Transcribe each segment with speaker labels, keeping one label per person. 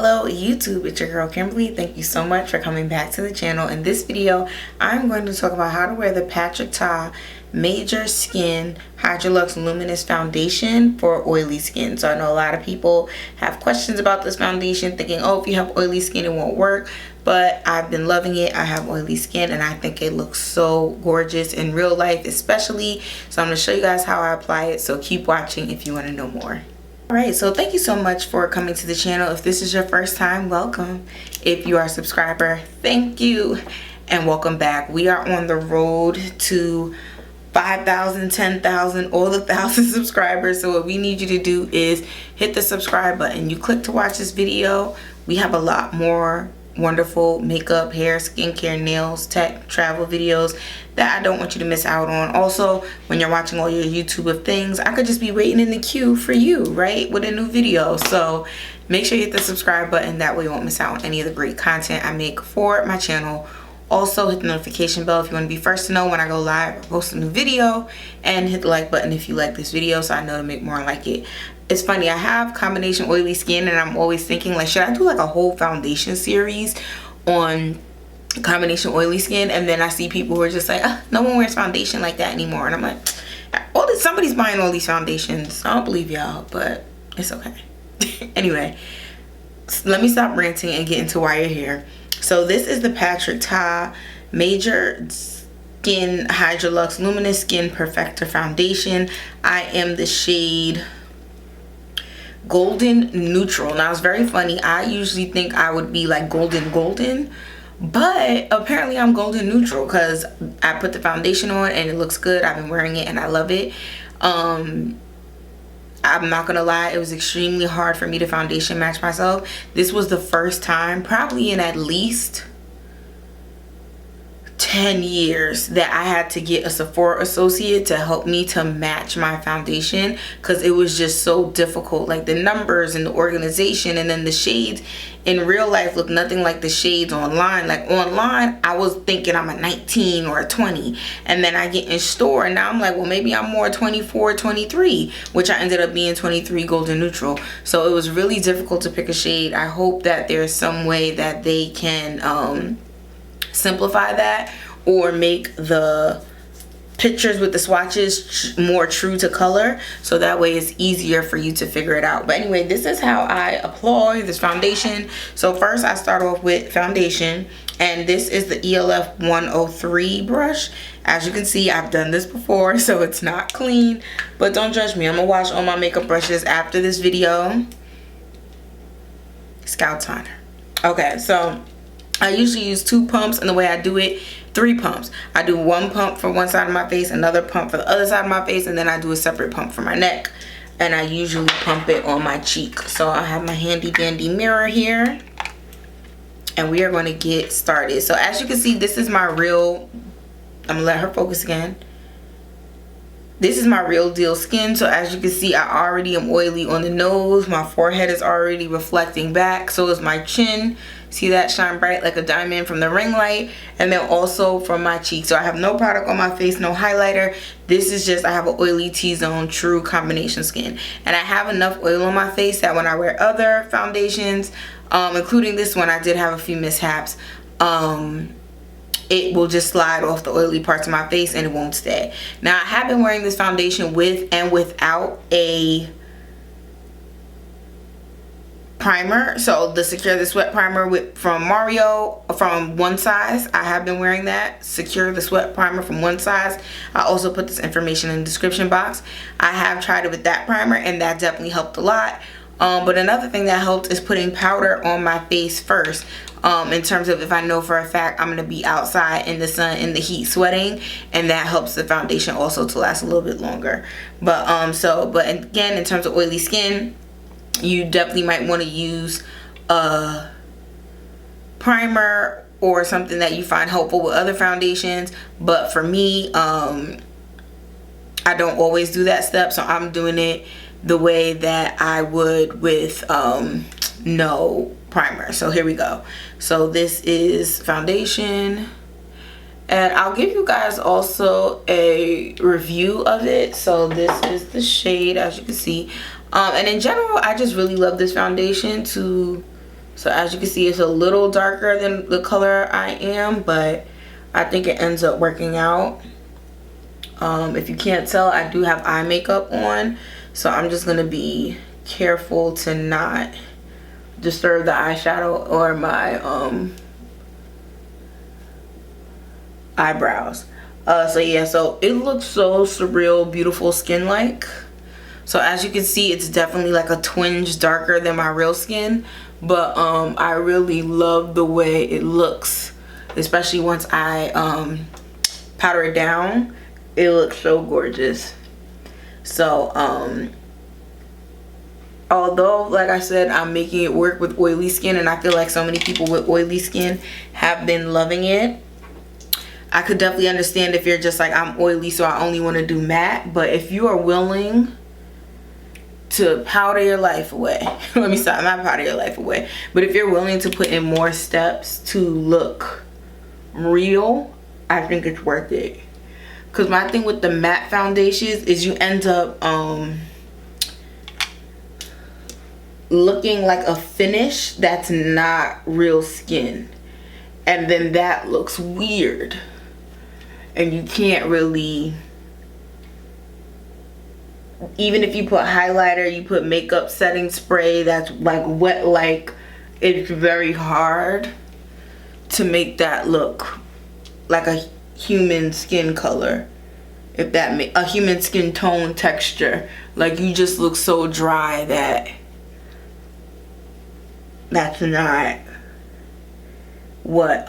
Speaker 1: Hello YouTube, it's your girl Kimberly. Thank you so much for coming back to the channel. In this video, I'm going to talk about how to wear the Patrick Ta Major Skin Hydra-Luxe Luminous Foundation for oily skin. So I know a lot of people have questions about this foundation, thinking, oh, if you have oily skin, it won't work. But I've been loving it. I have oily skin and I think it looks so gorgeous in real life especially. So I'm going to show you guys how I apply it. So keep watching if you want to know more. Alright, so thank you so much for coming to the channel. If this is your first time, welcome. If you are a subscriber, thank you and welcome back. We are on the road to 5,000, 10,000, all the 1,000 subscribers. So what we need you to do is hit the subscribe button. You click to watch this video. We have a lot more wonderful makeup, hair, skincare, nails, tech, travel videos that I don't want you to miss out on. Also, when you're watching all your YouTube of things, I could just be waiting in the queue for you, right, with a new video. So make sure you hit the subscribe button. That way you won't miss out on any of the great content I make for my channel. Also, hit the notification bell if you want to be first to know when I go live or post a new video, and hit the like button if you like this video so I know to make more like it. It's funny, I have combination oily skin and I'm always thinking, like, should I do like a whole foundation series on combination oily skin? And then I see people who are just like, no one wears foundation like that anymore. And I'm like, somebody's buying all these foundations. I don't believe y'all, but it's okay. Anyway, let me stop ranting and get into why you're here. So this is the Patrick Ta Major Skin Hydra-Luxe Luminous Skin Perfector Foundation. I am the shade Golden Neutral. Now it's very funny, I usually think I would be like golden, but apparently I'm golden neutral because I put the foundation on and it looks good. I've been wearing it and I love it. I'm not gonna lie, it was extremely hard for me to foundation match myself. This was the first time probably in at least 10 years that I had to get a Sephora associate to help me to match my foundation because it was just so difficult. Like the numbers and the organization, and then the shades in real life look nothing like the shades online. Like online, I was thinking I'm a 19 or a 20, and then I get in store and now I'm like, well, maybe I'm more 24, 23, which I ended up being 23 golden neutral. So it was really difficult to pick a shade. I hope that there's some way that they can simplify that or make the pictures with the swatches more true to color, so that way it's easier for you to figure it out. But anyway, this is how I apply this foundation. So first I start off with foundation, and this is the ELF 103 brush. As you can see, I've done this before, so it's not clean, but don't judge me. I'm gonna wash all my makeup brushes after this video. Scalp toner. Okay, so I usually use 2 pumps, and the way I do it, 3 pumps. I do 1 pump for one side of my face, another pump for the other side of my face, and then I do a separate pump for my neck. And I usually pump it on my cheek. So I have my handy dandy mirror here, and we are going to get started. So as you can see, this is my real, I'm gonna let her focus again. This is my real deal skin. So as you can see, I already am oily on the nose. My forehead is already reflecting back. So is my chin. See that shine bright like a diamond from the ring light. And then also from my cheek. So I have no product on my face, no highlighter. This is just, I have an oily T-zone true combination skin. And I have enough oil on my face that when I wear other foundations, including this one, I did have a few mishaps. It will just slide off the oily parts of my face and it won't stay. Now I have been wearing this foundation with and without a primer. So the Secure the Sweat primer from Mario, from One Size, I have been wearing that Secure the Sweat primer from One Size. I also put this information in the description box. I have tried it with that primer and that definitely helped a lot. But another thing that helped is putting powder on my face first. In terms of if I know for a fact I'm gonna be outside in the sun, in the heat, sweating, and that helps the foundation also to last a little bit longer. But but again, in terms of oily skin, you definitely might want to use a primer or something that you find helpful with other foundations. But for me, I don't always do that step, so I'm doing it the way that I would with no primer. So here we go. So this is foundation, and I'll give you guys also a review of it. So this is the shade, as you can see. And in general, I just really love this foundation to So as you can see, it's a little darker than the color I am, but I think it ends up working out. If you can't tell, I do have eye makeup on, so I'm just gonna be careful to not disturb the eyeshadow or my eyebrows. So yeah, so it looks so surreal, beautiful, skin like. So as you can see, it's definitely like a twinge darker than my real skin, but I really love the way it looks, especially once I powder it down. It looks so gorgeous. So although, like I said, I'm making it work with oily skin, and I feel like so many people with oily skin have been loving it, I could definitely understand if you're just like, I'm oily, so I only want to do matte. But if you are willing to powder your life away, let me stop, not powder your life away, but if you're willing to put in more steps to look real, I think it's worth it. Because my thing with the matte foundations is you end up looking like a finish that's not real skin, and then that looks weird, and you can't really, even if you put highlighter, you put makeup setting spray that's like wet, like, it's very hard to make that look like a human skin color, if that make a human skin tone texture. Like, you just look so dry that that's not what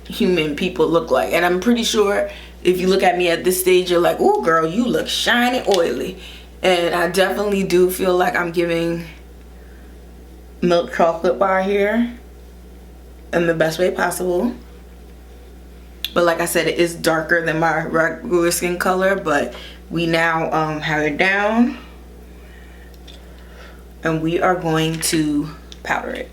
Speaker 1: human people look like. And I'm pretty sure if you look at me at this stage, you're like, oh girl, you look shiny, oily. And I definitely do feel like I'm giving milk chocolate bar here in the best way possible. But like I said, it is darker than my regular skin color, but we now have it down, and we are going to powder it.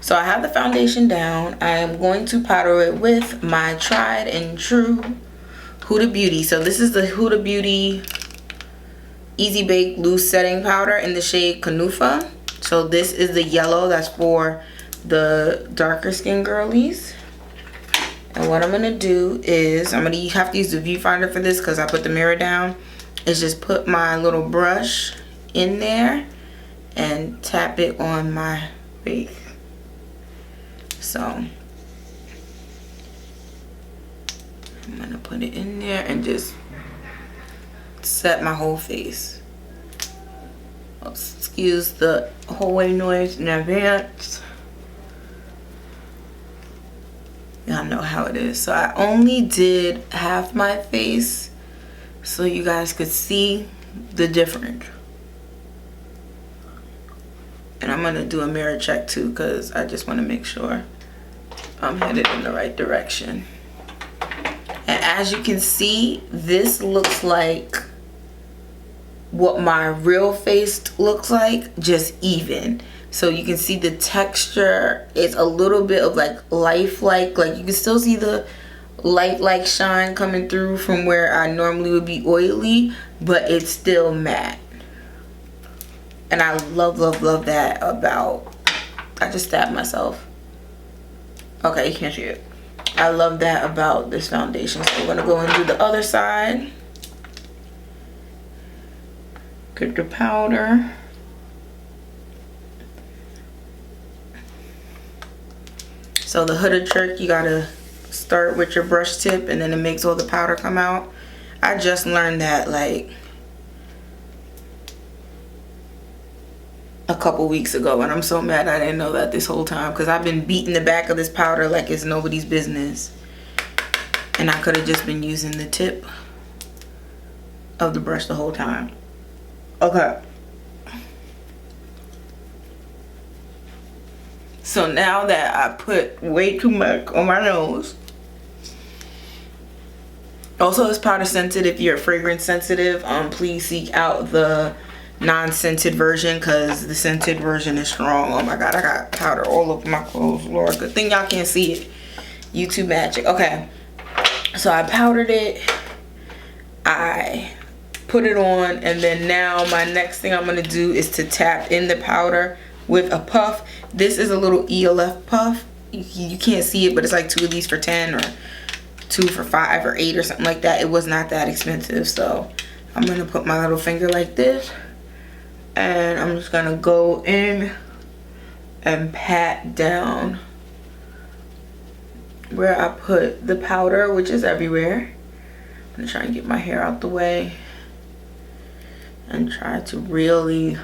Speaker 1: So I have the foundation down. I am going to powder it with my tried and true Huda Beauty. So this is the Huda Beauty Easy Bake Loose Setting Powder in the shade Kanufa. So this is the yellow that's for the darker skin girlies. And what I'm gonna do is, I'm gonna have to use the viewfinder for this because I put the mirror down, is just put my little brush in there and tap it on my face. So I'm gonna put it in there and just set my whole face. Excuse the hallway noise in advance. Y'all know how it is. So I only did half my face so you guys could see the difference. And I'm gonna do a mirror check too, because I just want to make sure I'm headed in the right direction. And as you can see, this looks like what my real face looks like, just even. So you can see the texture is a little bit of like lifelike, like you can still see the light-like shine coming through from where I normally would be oily, but it's still matte. And I love, love, love that about, I just stabbed myself. Okay, you can't see it. I love that about this foundation. So we're gonna go and do the other side. Get the powder. So the Huda trick, you gotta start with your brush tip and then it makes all the powder come out. I just learned that like a couple weeks ago, and I'm so mad I didn't know that this whole time, because I've been beating the back of this powder like it's nobody's business, and I could have just been using the tip of the brush the whole time. Okay. So now that I put way too much on my nose, also it's powder scented. If you're fragrance sensitive, please seek out the non-scented version, because the scented version is strong. Oh my god, I got powder all over my clothes. Lord, good thing y'all can't see it. YouTube magic. Okay, so I powdered it, I put it on, and then now my next thing I'm gonna do is to tap in the powder with a puff. This is a little ELF puff. You can't see it, but it's like 2 of these for 10 or 2 for 5 or 8 or something like that. It was not that expensive. So I'm gonna put my little finger like this, and I'm just gonna go in and pat down where I put the powder, which is everywhere. I'm gonna try and get my hair out the way and try to really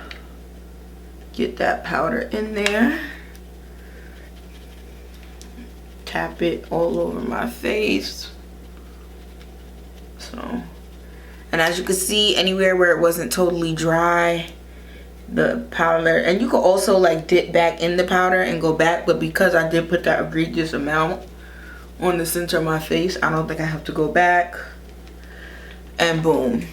Speaker 1: get that powder in there. Tap it all over my face. So, and as you can see, anywhere where it wasn't totally dry, the powder, and you can also like dip back in the powder and go back, but because I did put that egregious amount on the center of my face, I don't think I have to go back. And boom.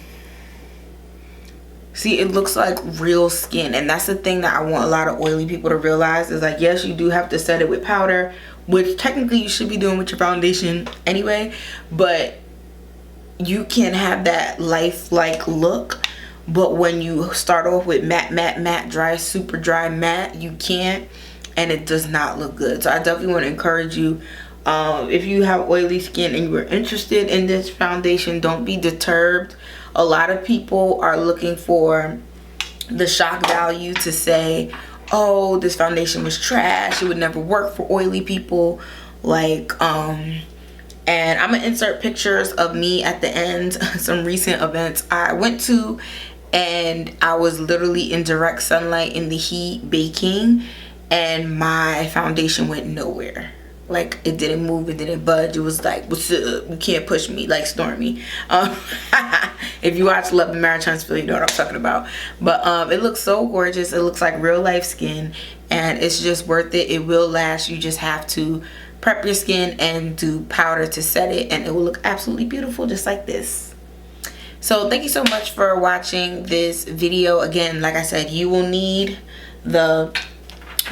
Speaker 1: See, it looks like real skin, and that's the thing that I want a lot of oily people to realize is like, yes, you do have to set it with powder, which technically you should be doing with your foundation anyway, but you can have that lifelike look. But when you start off with matte, dry, super dry, matte, you can't, and it does not look good. So I definitely want to encourage you, if you have oily skin and you're interested in this foundation, don't be deterred. A lot of people are looking for the shock value to say, oh, this foundation was trash, it would never work for oily people. Like, and I'm gonna insert pictures of me at the end, some recent events I went to, and I was literally in direct sunlight in the heat baking, and my foundation went nowhere. Like, it didn't move, it didn't budge. It was like, what's up? You can't push me, like Stormy. If you watch Love the Marriage Huntsville, you know what I'm talking about. But it looks so gorgeous. It looks like real life skin, and it's just worth it. It will last. You just have to prep your skin and do powder to set it, and it will look absolutely beautiful just like this. So thank you so much for watching this video. Again, like I said, you will need the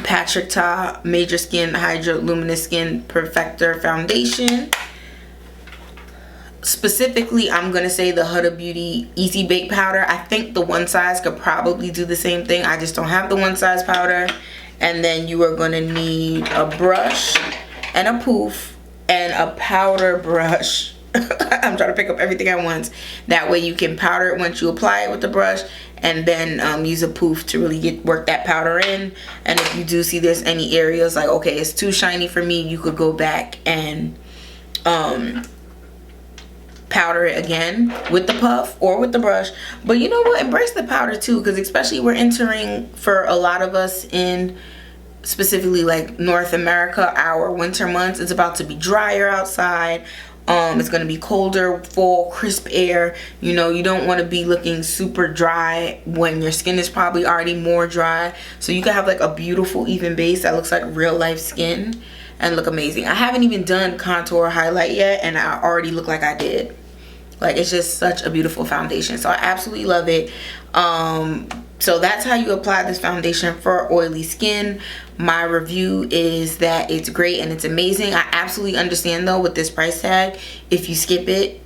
Speaker 1: Patrick Ta Major Skin Hydra-Luminous Skin Perfector Foundation. Specifically, I'm going to say the Huda Beauty Easy Bake Powder. I think the one size could probably do the same thing. I just don't have the one size powder. And then you are going to need a brush and a poof and a powder brush. I'm trying to pick up everything at once. That way you can powder it once you apply it with the brush, and then use a poof to really work that powder in. And if you do see there's any areas like, okay, it's too shiny for me, you could go back and powder it again with the puff or with the brush. But you know what, embrace the powder too, because especially we're entering, for a lot of us in specifically like North America, our winter months, it's about to be drier outside. It's going to be colder, full, crisp air. You know, you don't want to be looking super dry when your skin is probably already more dry. So you can have like a beautiful even base that looks like real life skin and look amazing. I haven't even done contour highlight yet, and I already look like I did. Like, it's just such a beautiful foundation. So I absolutely love it. So that's how you apply this foundation for oily skin. My review is that it's great and it's amazing. I absolutely understand though with this price tag, if you skip it,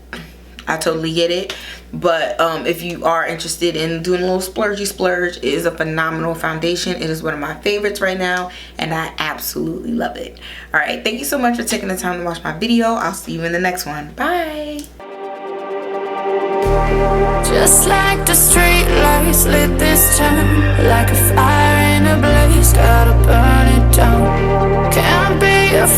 Speaker 1: I totally get it. But if you are interested in doing a little splurgy splurge, it is a phenomenal foundation. It is one of my favorites right now, and I absolutely love it. All right, thank you so much for taking the time to watch my video. I'll see you in the next one. Bye.
Speaker 2: Just like the street lights lit this town, like a fire in a blaze, gotta burn it down.